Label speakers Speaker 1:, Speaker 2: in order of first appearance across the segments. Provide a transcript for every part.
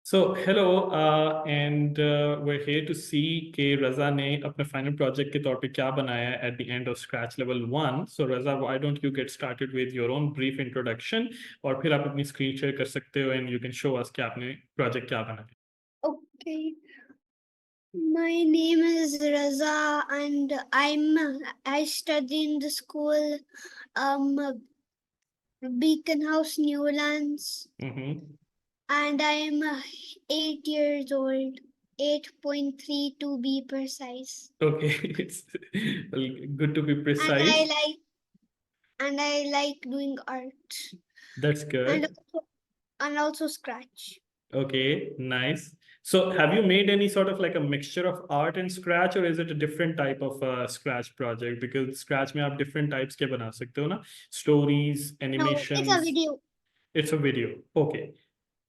Speaker 1: So hello, and we're here to see कि रज़ा ने अपने final project के तौर पे क्या बनाया है at the end of Scratch Level 1. So Raza, why don't you get started with your own brief introduction और फिर आप अपनी screen share कर सकते हो and you can show us कि आपने project क्या बनाया.
Speaker 2: Okay. My name is Raza and I study in the school Beacon House Newlands
Speaker 1: Mm-hmm.
Speaker 2: and I am 8 years old, 8.3 to be precise.
Speaker 1: Okay, it's well, good to be
Speaker 2: And
Speaker 1: precise.
Speaker 2: I like doing art
Speaker 1: That's good.
Speaker 2: and also Scratch.
Speaker 1: Okay, nice. So have you made any sort of like a mixture of art and Scratch, or is it a different type of Scratch project? Because Scratch में आप different types के बना सकते हो ना? Stories,
Speaker 2: No,
Speaker 1: animations.
Speaker 2: it's a video.
Speaker 1: It's a video. Okay.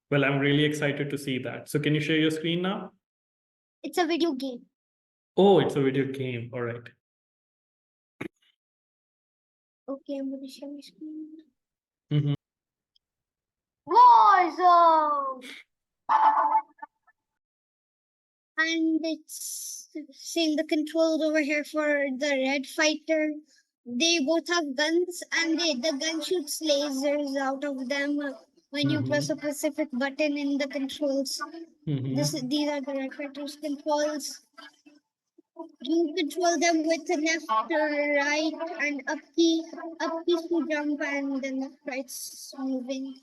Speaker 1: Well, I'm really excited to see that. So can you share your screen now?
Speaker 2: It's a video game.
Speaker 1: Oh, it's a video game. All right.
Speaker 2: Okay, I'm gonna share my screen.
Speaker 1: Mm-hmm.
Speaker 2: Warzone! And it's seeing the controls over here for the red fighter. They both have guns and the gun shoots lasers out of them when you press a specific button in the controls. These are the red fighter's controls. You control them with the left, right, and up key. Up keys to jump and then left, right's moving.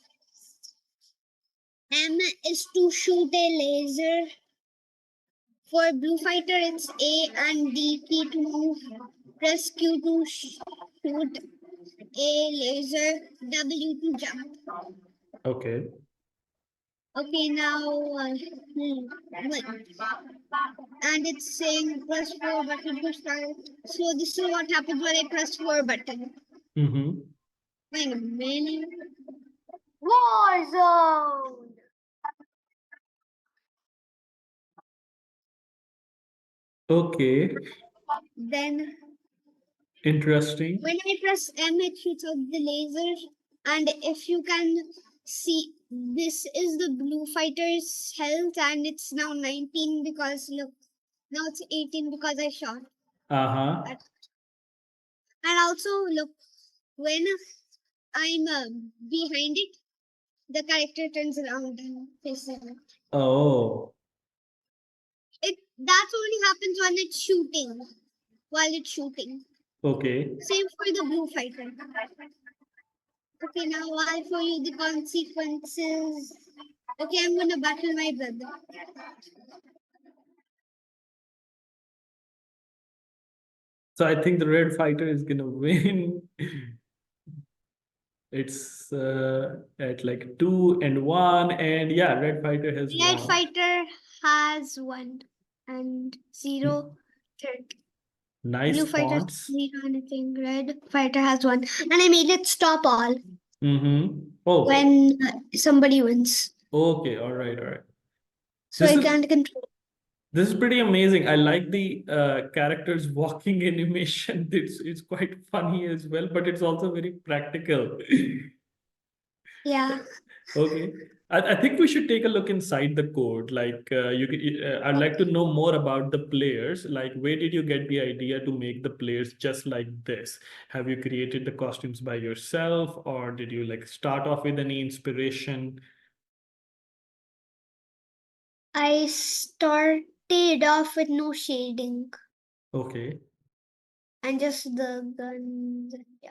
Speaker 2: M is to shoot a laser. For Blue Fighter, it's A and D key to move. Press Q to shoot a laser. W to jump.
Speaker 1: Okay.
Speaker 2: Okay, now and it's saying press 4 button to start. So this is what happens when I press 4 button.
Speaker 1: Mm-hmm.
Speaker 2: Wait a minute. Warzone!
Speaker 1: Okay.
Speaker 2: Then
Speaker 1: Interesting.
Speaker 2: when I press M, it shoots out the laser. And if you can see, this is the Blue Fighter's health, and it's now 19 because look, now it's 18 because I shot.
Speaker 1: Uh-huh.
Speaker 2: And also, look, when I'm behind it, the character turns around and faces it.
Speaker 1: Oh.
Speaker 2: That only happens when it's shooting, while it's shooting.
Speaker 1: Okay.
Speaker 2: Same for the Blue Fighter. Okay, now I'll show you the consequences. Okay, I'm gonna battle my brother.
Speaker 1: So I think the red fighter is gonna win. It's at like 2-1, and yeah, red fighter has
Speaker 2: Red
Speaker 1: won.
Speaker 2: Fighter has 1 and 0 third.
Speaker 1: Nice
Speaker 2: Blue Fighter
Speaker 1: fonts.
Speaker 2: 0 anything. Red Fighter has 1. And I made it stop all
Speaker 1: Mm-hmm. Oh,
Speaker 2: when somebody wins.
Speaker 1: okay. All right. All right.
Speaker 2: So
Speaker 1: This
Speaker 2: I
Speaker 1: is
Speaker 2: can't control.
Speaker 1: this is pretty amazing. I like the characters walking animation. It's quite funny as well, but it's also very practical.
Speaker 2: Yeah.
Speaker 1: Okay. I think we should take a look inside the code. Like I'd like to know more about the players. Like, where did you get the idea to make the players just like this? Have you created the costumes by yourself, or did you like start off with any inspiration?
Speaker 2: I started off with no shading
Speaker 1: Okay.
Speaker 2: and just the guns. Yeah.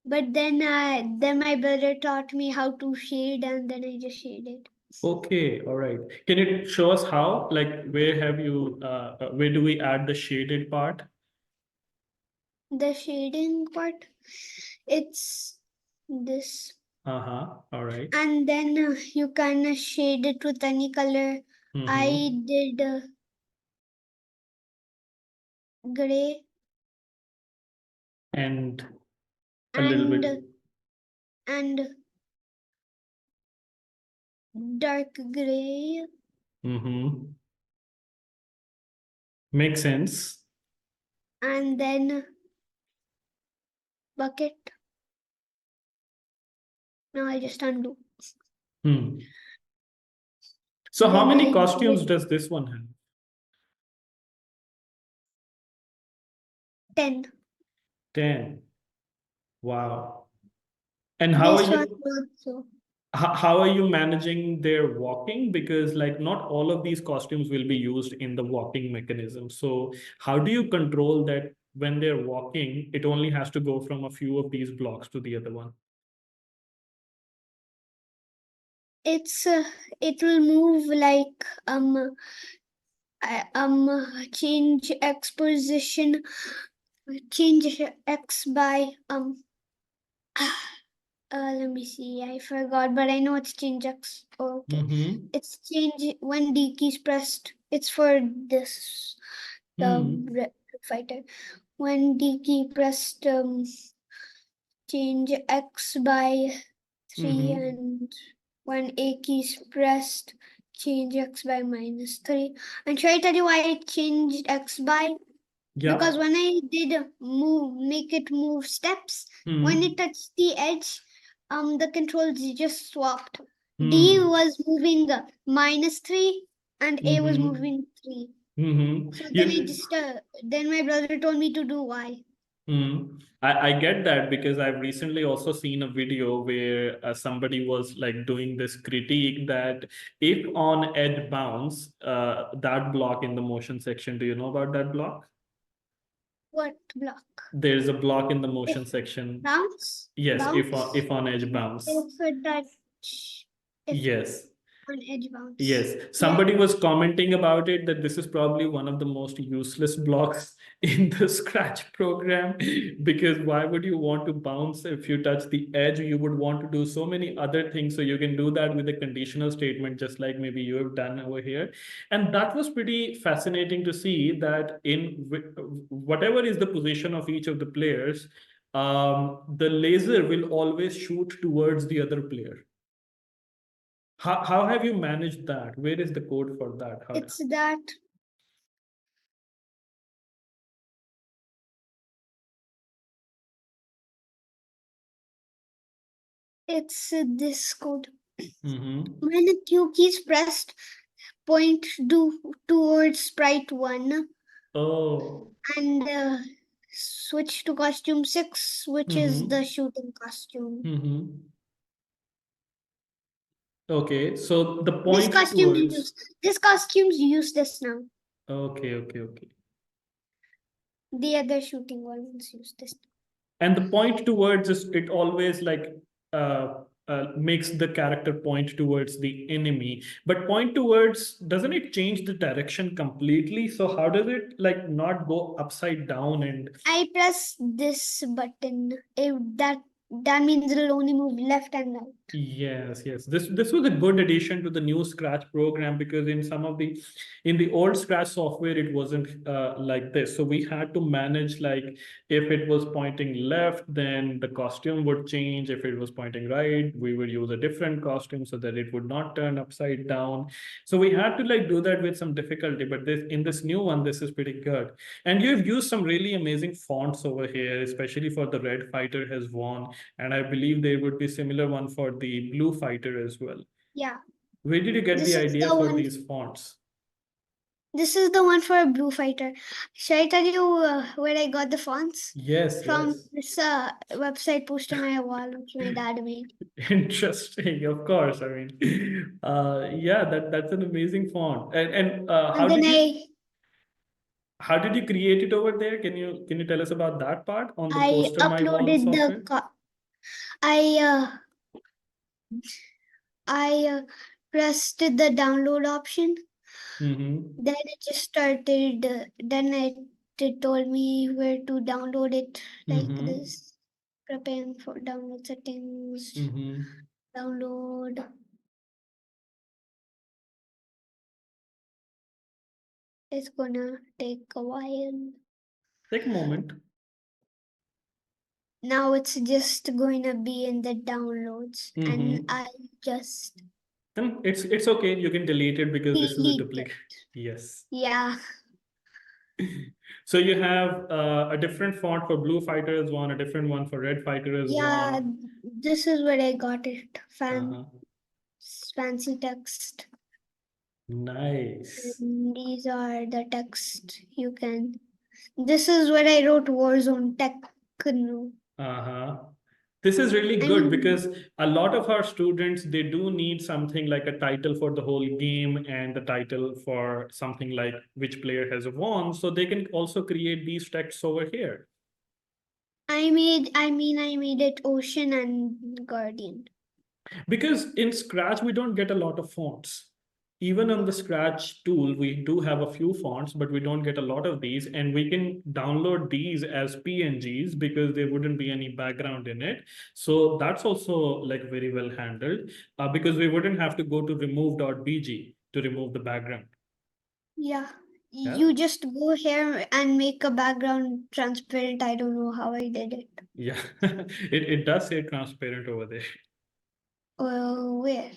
Speaker 2: But then my brother taught me how to shade and then I just shaded.
Speaker 1: Okay, all right. Can you show us how? Like, where do we add the shaded part?
Speaker 2: The shading part, it's this.
Speaker 1: Uh-huh, all right.
Speaker 2: And then you can shade it with any color. I did gray
Speaker 1: And a little bit.
Speaker 2: and dark gray.
Speaker 1: Mm-hmm. Makes sense.
Speaker 2: And then bucket Now I just undo.
Speaker 1: Hmm. So how
Speaker 2: Then
Speaker 1: many
Speaker 2: I
Speaker 1: costumes
Speaker 2: delete
Speaker 1: does this one have?
Speaker 2: 10.
Speaker 1: 10. Wow. And
Speaker 2: This one also.
Speaker 1: how are you managing their walking? Because like not all of these costumes will be used in the walking mechanism. So how do you control that when they're walking, it only has to go from a few of these blocks to the other one?
Speaker 2: It's it will move like change x position, change x by let me see, I forgot, but I know it's change x. Oh, okay,
Speaker 1: Mm-hmm.
Speaker 2: it's change when D key is pressed. It's for this
Speaker 1: Hmm.
Speaker 2: fighter. When D key pressed, change x by 3,
Speaker 1: Mm-hmm.
Speaker 2: and when A key is pressed, change x by -3. And should I tell you why I changed x by? Because
Speaker 1: Yeah.
Speaker 2: when I did make it move steps, when it
Speaker 1: Hmm.
Speaker 2: touched the edge, the controls just swapped. D
Speaker 1: Hmm.
Speaker 2: was moving -3, and A was
Speaker 1: Mm-hmm.
Speaker 2: moving 3.
Speaker 1: Mm-hmm.
Speaker 2: So then I just then my brother told me to do Y.
Speaker 1: I get that because I've recently also seen a video where somebody was like doing this critique that if on edge bounce, that block in the motion section, do you know about that block?
Speaker 2: What block?
Speaker 1: There's a block in the
Speaker 2: If
Speaker 1: motion section.
Speaker 2: bounce,
Speaker 1: Yes,
Speaker 2: bounce.
Speaker 1: if on edge bounce.
Speaker 2: If touch, if
Speaker 1: Yes.
Speaker 2: on edge bounce.
Speaker 1: Yes,
Speaker 2: Yeah.
Speaker 1: somebody was commenting about it that this is probably one of the most useless blocks in the Scratch program because why would you want to bounce if you touch the edge? You would want to do so many other things. So you can do that with a conditional statement, just like maybe you have done over here. And that was pretty fascinating to see that in whatever is the position of each of the players, the laser will always shoot towards the other player. How have you managed that? Where is the code for that? How?
Speaker 2: It's that it's this code.
Speaker 1: Mm-hmm.
Speaker 2: When the Q key is pressed, point towards sprite 1,
Speaker 1: Oh.
Speaker 2: and switch to costume 6, which is
Speaker 1: Mm-hmm.
Speaker 2: the shooting costume.
Speaker 1: Mm-hmm. Okay. So the
Speaker 2: This
Speaker 1: point
Speaker 2: costume use
Speaker 1: towards.
Speaker 2: this costumes use this now.
Speaker 1: Okay, okay, okay.
Speaker 2: The other shooting ones use this.
Speaker 1: And the point towards is it always like makes the character point towards the enemy. But point towards, doesn't it change the direction completely? So how does it like not go upside down and
Speaker 2: I press this button. That means it'll only move left and right.
Speaker 1: yes, yes. This was a good addition to the new Scratch program because in the old Scratch software it wasn't like this. So we had to manage like if it was pointing left, then the costume would change. If it was pointing right, we would use a different costume so that it would not turn upside down. So we had to like do that with some difficulty. But this in this new one, this is pretty good. And you've used some really amazing fonts over here, especially for the Red Fighter has won, and I believe there would be similar one for the Blue Fighter as well.
Speaker 2: Yeah.
Speaker 1: Where did you get the
Speaker 2: This is
Speaker 1: idea
Speaker 2: the
Speaker 1: for
Speaker 2: one.
Speaker 1: these fonts?
Speaker 2: This is the one for a blue fighter. Should I tell you where I got the fonts?
Speaker 1: Yes,
Speaker 2: From
Speaker 1: yes.
Speaker 2: this website post on my wall, which my dad made.
Speaker 1: Interesting, of course. I mean, yeah, that's an amazing font. And
Speaker 2: And then
Speaker 1: how did you create it over there? Can you tell us about that part on the
Speaker 2: I
Speaker 1: Poster My Wall
Speaker 2: uploaded
Speaker 1: software?
Speaker 2: I pressed the download option.
Speaker 1: Mm-hmm.
Speaker 2: Then it just started. It told me where to download it, like
Speaker 1: Mm-hmm.
Speaker 2: this. Preparing for download settings.
Speaker 1: Mm-hmm.
Speaker 2: Download. It's gonna take a while.
Speaker 1: Take a moment.
Speaker 2: Now it's just going to be in the downloads, and
Speaker 1: Mm-hmm.
Speaker 2: I just
Speaker 1: Then it's okay. You can delete it because this is a
Speaker 2: delete it.
Speaker 1: duplicate. Yes.
Speaker 2: Yeah.
Speaker 1: So you have a different font for blue fighter is one, a different one for red fighter is
Speaker 2: Yeah,
Speaker 1: one.
Speaker 2: this is where I got it.
Speaker 1: Uh-huh.
Speaker 2: Fancy text.
Speaker 1: Nice.
Speaker 2: And these are the text you can. This is where I wrote Warzone Techno.
Speaker 1: Uh-huh. This is really
Speaker 2: I
Speaker 1: good
Speaker 2: mean,
Speaker 1: because a lot of our students they do need something like a title for the whole game and the title for something like which player has won, so they can also create these texts over here.
Speaker 2: I made it Ocean and Guardian.
Speaker 1: Because in Scratch, we don't get a lot of fonts. Even on the Scratch tool, we do have a few fonts, but we don't get a lot of these. And we can download these as PNGs because there wouldn't be any background in it. So that's also like very well handled because we wouldn't have to go to remove.bg to remove the background.
Speaker 2: Yeah.
Speaker 1: Yeah.
Speaker 2: You just go here and make a background transparent. I don't know how I did it.
Speaker 1: Yeah. It does say transparent over there.
Speaker 2: Well, where?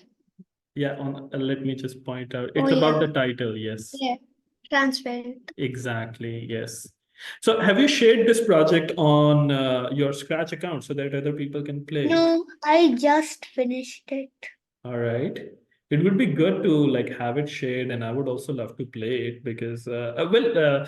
Speaker 1: Yeah. Let me just point out.
Speaker 2: Oh,
Speaker 1: It's about
Speaker 2: yeah.
Speaker 1: the title. Yes.
Speaker 2: Yeah. Transparent.
Speaker 1: Exactly, yes. So have you shared this project on your Scratch account so that other people can play it?
Speaker 2: No, I just finished it.
Speaker 1: All right. It would be good to like have it shared, and I would also love to play it because the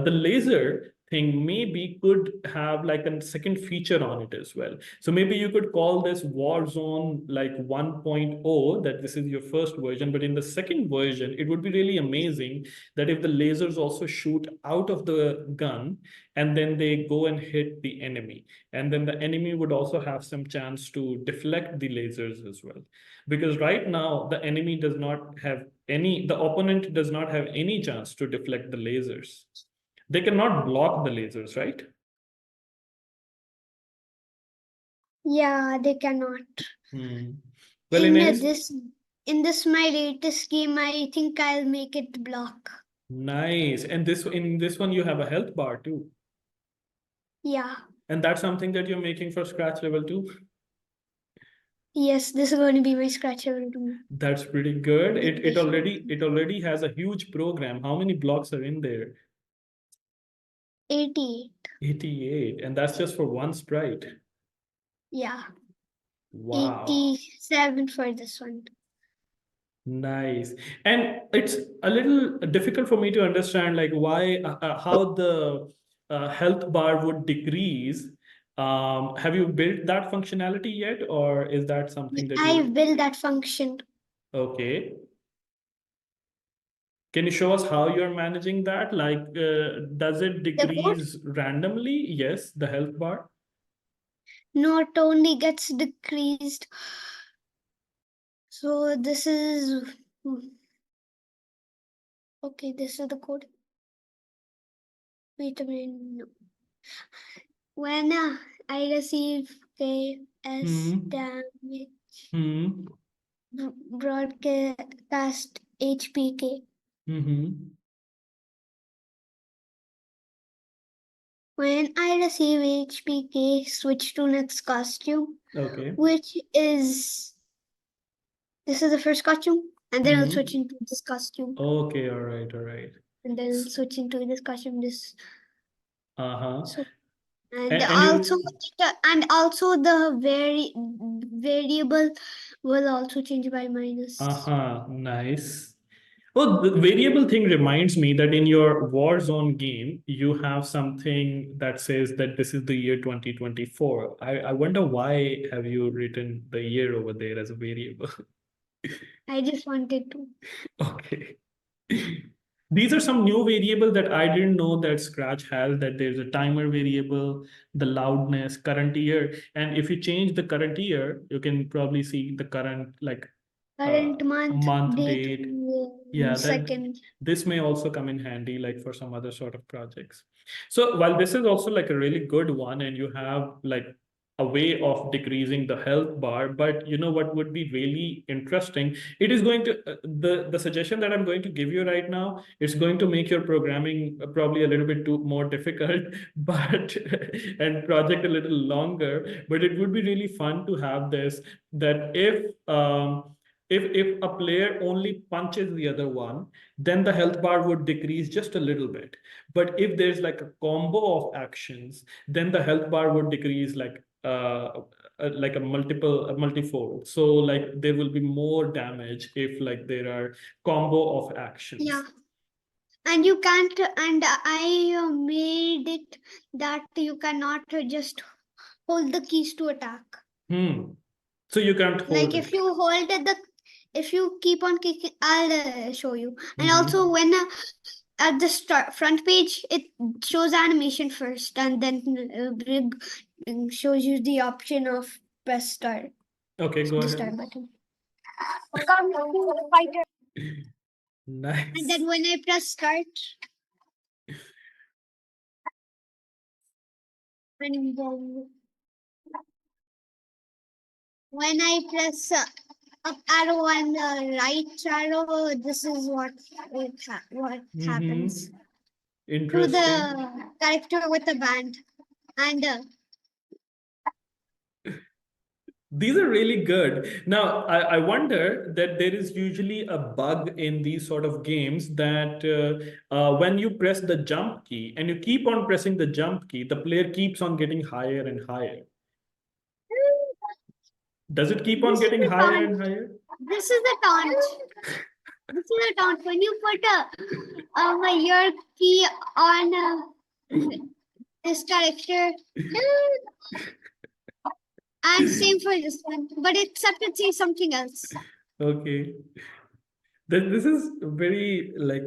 Speaker 1: laser thing maybe could have like a second feature on it as well. So maybe you could call this Warzone like 1.0, that this is your first version, but in the second version, it would be really amazing that if the lasers also shoot out of the gun and then they go and hit the enemy, and then the enemy would also have some chance to deflect the lasers as well, because right now the enemy does not have any, the opponent does not have any chance to deflect the lasers. They cannot block the lasers, right?
Speaker 2: Yeah, they cannot.
Speaker 1: Hmm. Well, in
Speaker 2: In
Speaker 1: any
Speaker 2: this in this my latest game, I think I'll make it block.
Speaker 1: nice, and this in this one you have a health bar too,
Speaker 2: Yeah.
Speaker 1: and that's something that you're making for Scratch level 2.
Speaker 2: Yes, this is going to be my scratch level 2
Speaker 1: That's pretty good. It
Speaker 2: application.
Speaker 1: already has a huge program. How many blocks are in there?
Speaker 2: 88.
Speaker 1: 88, and that's just for one sprite.
Speaker 2: Yeah.
Speaker 1: Wow.
Speaker 2: 87 for this one.
Speaker 1: Nice. And it's a little difficult for me to understand like why how the health bar would decrease. Have you built that functionality yet, or is that something that
Speaker 2: I've
Speaker 1: you
Speaker 2: built that function.
Speaker 1: okay? Can you show us how you're managing that? Like, does it
Speaker 2: The code
Speaker 1: decrease randomly? Yes, the health bar.
Speaker 2: not only gets decreased. So this is okay. This is the code. Wait a minute. No. When I receive KS
Speaker 1: Hmm.
Speaker 2: damage
Speaker 1: Hmm.
Speaker 2: broadcast HPK.
Speaker 1: Hmm.
Speaker 2: When I receive HPK, switch to next costume,
Speaker 1: Okay.
Speaker 2: which is this is the first costume, and then I'll switch
Speaker 1: Hmm.
Speaker 2: into this costume,
Speaker 1: Okay. All right. All right.
Speaker 2: and then I'll switch into this costume. This
Speaker 1: Uh-huh.
Speaker 2: so
Speaker 1: And you
Speaker 2: and also the variable will also change by minus.
Speaker 1: uh-huh, nice. Oh, the variable thing reminds me that in your Warzone game, you have something that says that this is the year 2024. I wonder why have you written the year over there as a variable?
Speaker 2: I just wanted to.
Speaker 1: Okay. These are some new variable that I didn't know that Scratch has, that there's a timer variable, the loudness, current year. And if you change the current year, you can probably see the current like uh,
Speaker 2: Current month,
Speaker 1: month,
Speaker 2: date,
Speaker 1: date. Yeah, that
Speaker 2: second.
Speaker 1: this may also come in handy like for some other sort of projects. So while this is also like a really good one and you have like a way of decreasing the health bar, but you know what would be really interesting, it is going to the suggestion that I'm going to give you right now, it's going to make your programming probably a little bit too more difficult but and project a little longer, but it would be really fun to have this, that if If a player only punches the other one, then the health bar would decrease just a little bit. But if there's like a combo of actions, then the health bar would decrease like a multifold. So like there will be more damage if like there are combo of actions.
Speaker 2: Yeah. And you can't, and I made it that you cannot just hold the keys to attack.
Speaker 1: So you can't
Speaker 2: Like
Speaker 1: hold
Speaker 2: if
Speaker 1: it.
Speaker 2: you hold it, if you keep on kicking, I'll show you. And
Speaker 1: Mhm.
Speaker 2: also when at the front page, it shows animation first, and then Brig shows you the option of press start.
Speaker 1: Okay, go
Speaker 2: The
Speaker 1: ahead.
Speaker 2: start button. Come to fighter.
Speaker 1: Nice.
Speaker 2: And then when I press start, and then when I press up arrow and right arrow, this is what happens to
Speaker 1: Interesting.
Speaker 2: the character with the band. And
Speaker 1: These are really good. Now, I wonder that there is usually a bug in these sort of games that when you press the jump key and you keep on pressing the jump key, the player keeps on getting higher and higher. Does it keep on
Speaker 2: this is
Speaker 1: getting
Speaker 2: the
Speaker 1: higher
Speaker 2: taunt.
Speaker 1: and higher?
Speaker 2: This is the taunt. This is the taunt. When you put your key on this character, and same for this one, but except it says something else.
Speaker 1: Okay. This is very like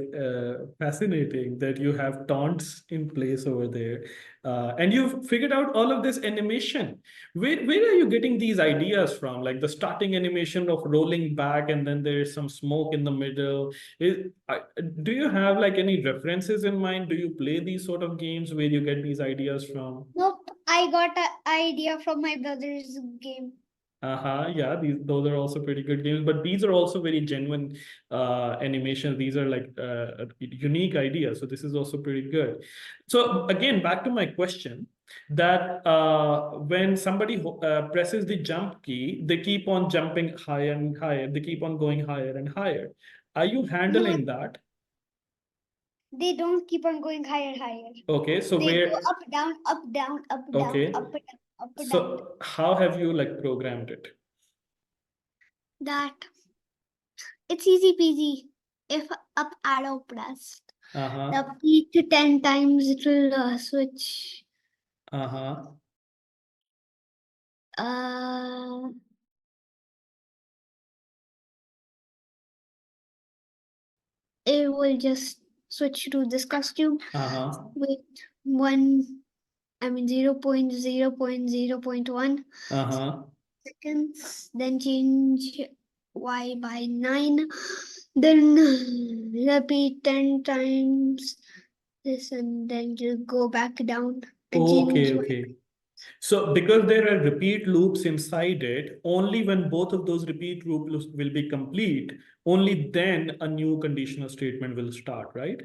Speaker 1: fascinating that you have taunts in place over there, and you've figured out all of this animation. Where are you getting these ideas from? Like the starting animation of rolling back, and then there's some smoke in the middle. Do you have like any references in mind? Do you play these sort of games where you get these ideas from?
Speaker 2: Nope, I got an idea from my brother's game.
Speaker 1: Yeah, those are also pretty good games, but these are also very genuine animation. These are like unique ideas. So this is also pretty good. So again, back to my question that when somebody presses the jump key, they keep on jumping higher and higher. They keep on going higher and higher. Are you handling that?
Speaker 2: They don't keep on going higher, higher.
Speaker 1: Okay, so
Speaker 2: They
Speaker 1: where?
Speaker 2: go up, down, up, down, up, down,
Speaker 1: Okay.
Speaker 2: up, down, up, down.
Speaker 1: So how have you like programmed it?
Speaker 2: That it's easy peasy. If up arrow pressed, the peak 10 times it will switch. Uh, it will just switch to this costume with 0.0.0.1 seconds, then change Y by 9, then repeat 10 times this, and then you go back down and
Speaker 1: Okay,
Speaker 2: change Y.
Speaker 1: okay. So because there are repeat loops inside it, only when both of those repeat loops will be complete, only then a new conditional statement will start, right?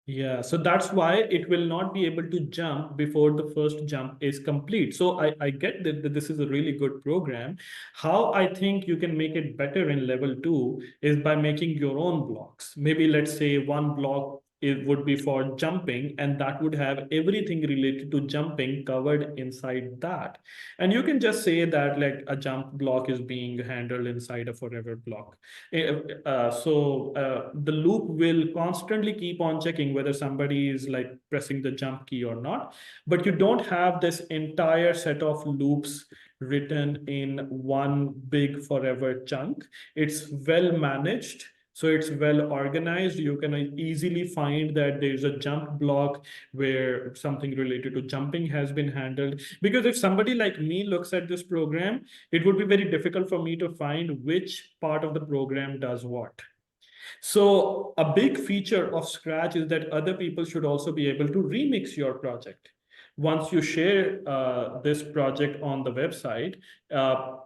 Speaker 1: Yeah, so that's why it will not be able to jump before the first jump is complete. So I get that this is a really good program. How I think you can make it better in level 2 is by making your own blocks. Maybe let's say one block it would be for jumping, and that would have everything related to jumping covered inside that. And you can just say that like a jump block is being handled inside a forever block. The loop will constantly keep on checking whether somebody is like pressing the jump key or not, but you don't have this entire set of loops written in one big forever chunk. It's well managed. So it's well organized. You can easily find that there's a jump block where something related to jumping has been handled. Because if somebody like me looks at this program, it would be very difficult for me to find which part of the program does what. So a big feature of Scratch is that other people should also be able to remix your project. Once you share this project on the website,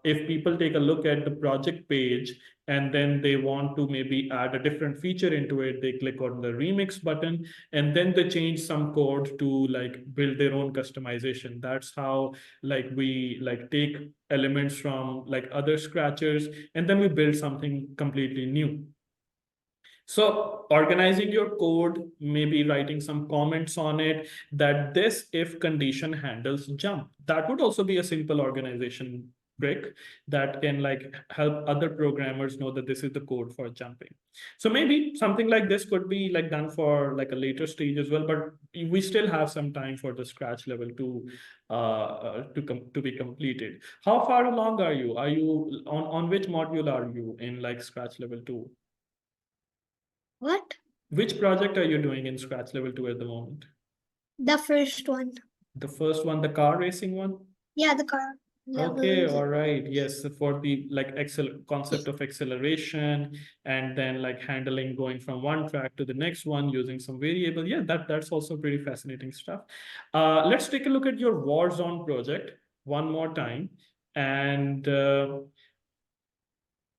Speaker 1: if people take a look at the project page and then they want to maybe add a different feature into it, they click on the remix button and then they change some code to like build their own customization. That's how like we like take elements from like other scratchers and then we build something completely new. So organizing your code, maybe writing some comments on it, that this if condition handles jump. That would also be a simple organization trick that can like help other programmers know that this is the code for jumping. So maybe something like this could be like done for like a later stage as well, but we still have some time for the scratch level to be completed. How far along are you? Are you on which module are you in like scratch level 2?
Speaker 2: What?
Speaker 1: Which project are you doing in Scratch Level 2 at the moment?
Speaker 2: The first one.
Speaker 1: The first one, the car racing one?
Speaker 2: Yeah, the car
Speaker 1: Okay,
Speaker 2: levels.
Speaker 1: all right. Yes, for the like concept of acceleration and then like handling going from one track to the next one using some variable. Yeah, that's also pretty fascinating stuff. Let's take a look at your Warzone project one more time. And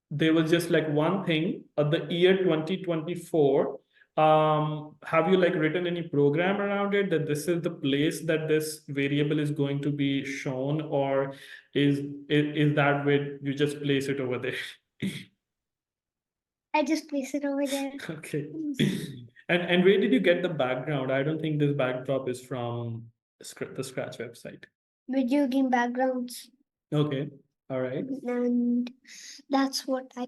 Speaker 1: there was just like one thing the year 2024, have you like written any program around it that this is the place that this variable is going to be shown, or is that where you just place it over there?
Speaker 2: I just place it over there.
Speaker 1: Okay. And where did you get the background? I don't think this backdrop is from the Scratch website.
Speaker 2: Video game backgrounds.
Speaker 1: Okay, all right.
Speaker 2: And that's what I.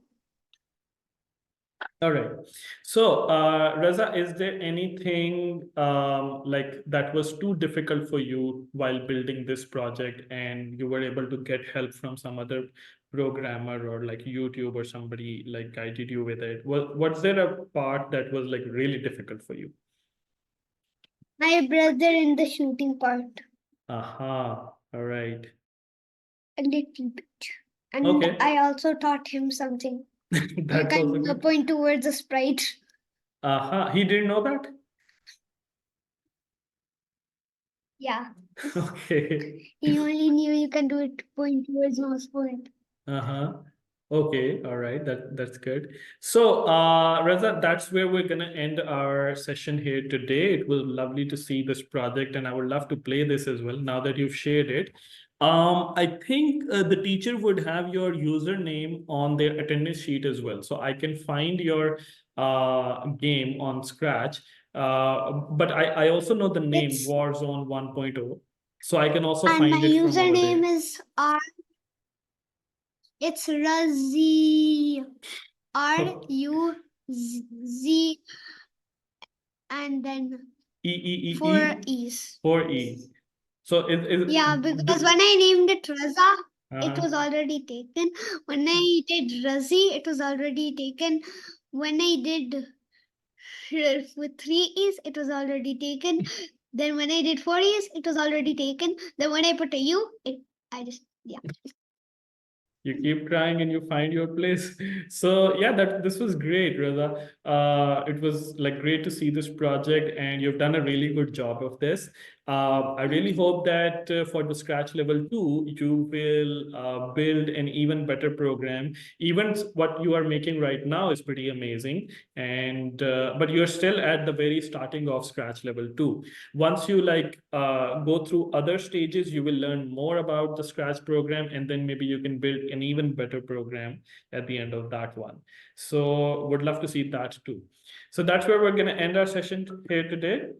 Speaker 1: All right. So, Raza, is there anything like that was too difficult for you while building this project and you were able to get help from some other programmer or like YouTube or somebody like guided you with it? Was there a part that was like really difficult for you?
Speaker 2: My brother in the shooting part.
Speaker 1: Aha. All right.
Speaker 2: A little bit. And
Speaker 1: Okay.
Speaker 2: I also taught him something. You
Speaker 1: That's also
Speaker 2: can
Speaker 1: good.
Speaker 2: point towards the sprite.
Speaker 1: Aha. He didn't know that?
Speaker 2: Yeah.
Speaker 1: Okay.
Speaker 2: He only knew you can do it point towards mouse point.
Speaker 1: Uh-huh. Okay, all right, that's good. So, Raza, that's where we're gonna end our session here today. It was lovely to see this project, and I would love to play this as well now that you've shared it. I think the teacher would have your username on their attendance sheet as well, so I can find your game on Scratch. But I also know the name
Speaker 2: It's
Speaker 1: Warzone 1.0, so I can also
Speaker 2: and my
Speaker 1: find it from over there.
Speaker 2: username is R. It's Razi. RUZ and then
Speaker 1: E E E
Speaker 2: four
Speaker 1: E
Speaker 2: E's.
Speaker 1: 4E. So
Speaker 2: Yeah, because when I named it Raza, it
Speaker 1: uh-huh.
Speaker 2: was already taken. When I did Razi, it was already taken. When I did with three E's, it was already taken. Then when I did four E's, it was already taken. Then when I put a U, I just yeah.
Speaker 1: You keep trying and you find your place. So yeah, that this was great, Raza. It was like great to see this project, and you've done a really good job of this. I really hope that for the Scratch Level 2, you will build an even better program. Even what you are making right now is pretty amazing, and but you're still at the very starting of Scratch Level 2. Once you like go through other stages, you will learn more about the Scratch program, and then maybe you can build an even better program at the end of that one. So would love to see that too. So that's where we're going to end our session here today.